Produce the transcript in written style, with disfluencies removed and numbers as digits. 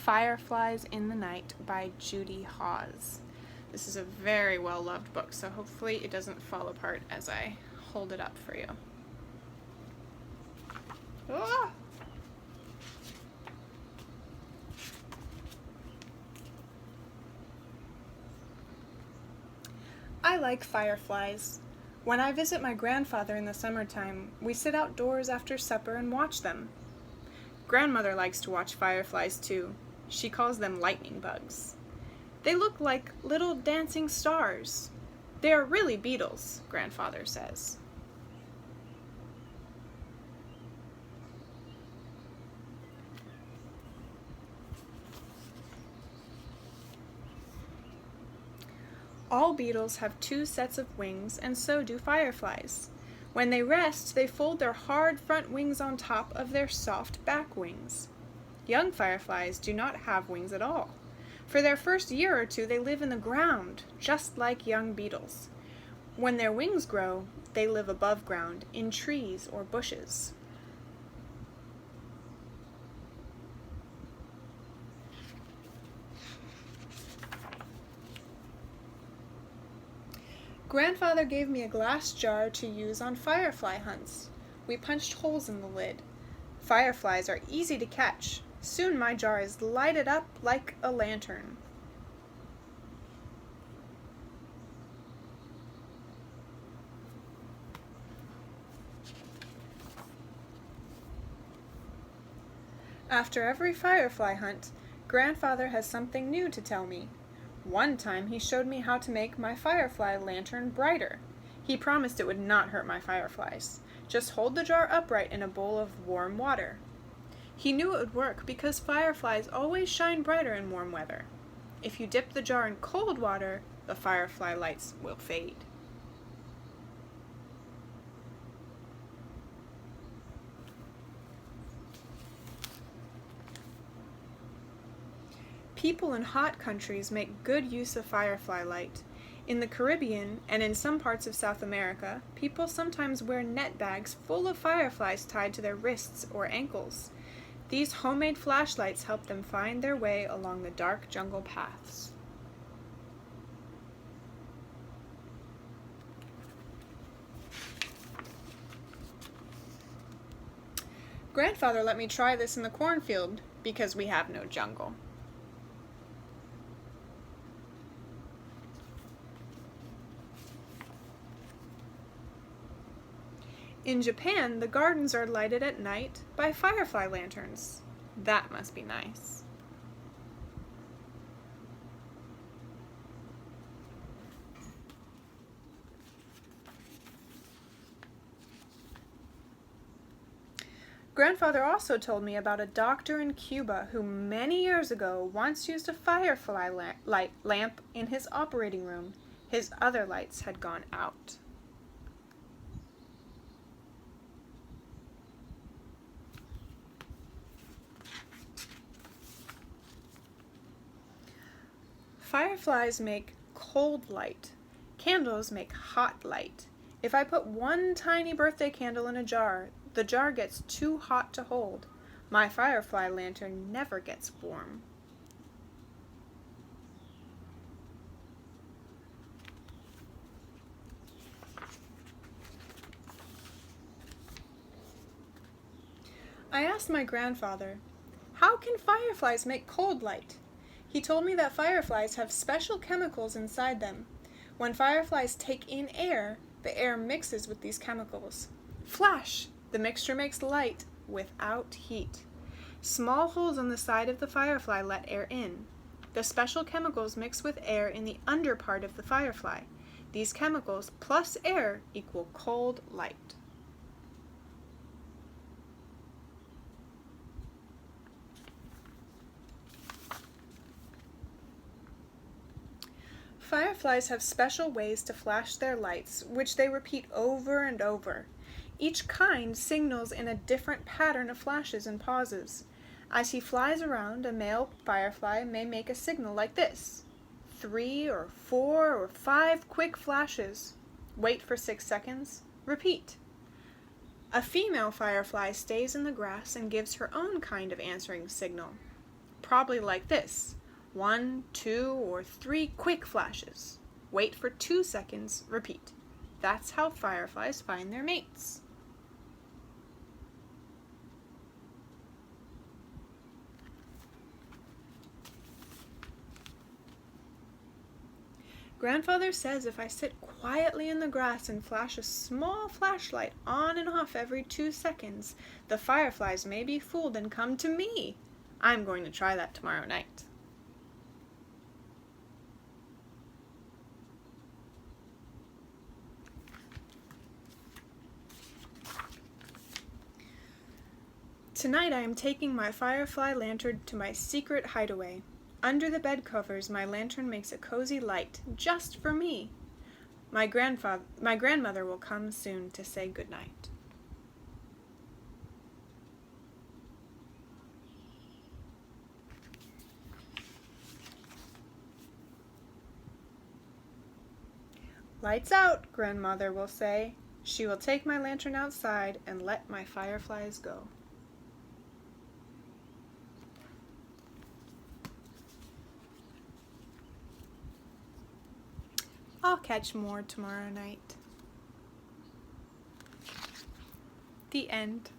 Fireflies in the Night by Judy Hawes. This is a very well-loved book, so hopefully it doesn't fall apart as I hold it up for you. Ah! I like fireflies. When I visit my grandfather in the summertime, we sit outdoors after supper and watch them. Grandmother likes to watch fireflies too. She calls them lightning bugs. They look like little dancing stars. They are really beetles, Grandfather says. All beetles have two sets of wings, and so do fireflies. When they rest, they fold their hard front wings on top of their soft back wings. Young fireflies do not have wings at all. For their first year or two, they live in the ground, just like young beetles. When their wings grow, they live above ground, in trees or bushes. Grandfather gave me a glass jar to use on firefly hunts. We punched holes in the lid. Fireflies are easy to catch. Soon my jar is lighted up like a lantern. After every firefly hunt, Grandfather has something new to tell me. One time he showed me how to make my firefly lantern brighter. He promised it would not hurt my fireflies. Just hold the jar upright in a bowl of warm water. He knew it would work because fireflies always shine brighter in warm weather. If you dip the jar in cold water, the firefly lights will fade. People in hot countries make good use of firefly light. In the Caribbean and in some parts of South America, people sometimes wear net bags full of fireflies tied to their wrists or ankles. These homemade flashlights help them find their way along the dark jungle paths. Grandfather let me try this in the cornfield because we have no jungle. In Japan, the gardens are lighted at night by firefly lanterns. That must be nice. Grandfather also told me about a doctor in Cuba who many years ago once used a firefly lamp in his operating room. His other lights had gone out. Fireflies make cold light. Candles make hot light. If I put one tiny birthday candle in a jar, the jar gets too hot to hold. My firefly lantern never gets warm. I asked my grandfather, "How can fireflies make cold light?" He told me that fireflies have special chemicals inside them. When fireflies take in air, the air mixes with these chemicals. Flash! The mixture makes light without heat. Small holes on the side of the firefly let air in. The special chemicals mix with air in the under part of the firefly. These chemicals plus air equal cold light. Fireflies have special ways to flash their lights, which they repeat over and over. Each kind signals in a different pattern of flashes and pauses. As he flies around, a male firefly may make a signal like this: 3 or 4 or 5 quick flashes. Wait for 6 seconds. Repeat. A female firefly stays in the grass and gives her own kind of answering signal. probably like this: 1, 2, or 3 quick flashes. Wait for 2 seconds, repeat. That's how fireflies find their mates. Grandfather says if I sit quietly in the grass and flash a small flashlight on and off every 2 seconds, the fireflies may be fooled and come to me. I'm going to try that tomorrow night. Tonight I am taking my firefly lantern to my secret hideaway. Under the bed covers, my lantern makes a cozy light, just for me. My grandmother will come soon to say goodnight. Lights out, Grandmother will say. She will take my lantern outside and let my fireflies go. I'll catch more tomorrow night. The end.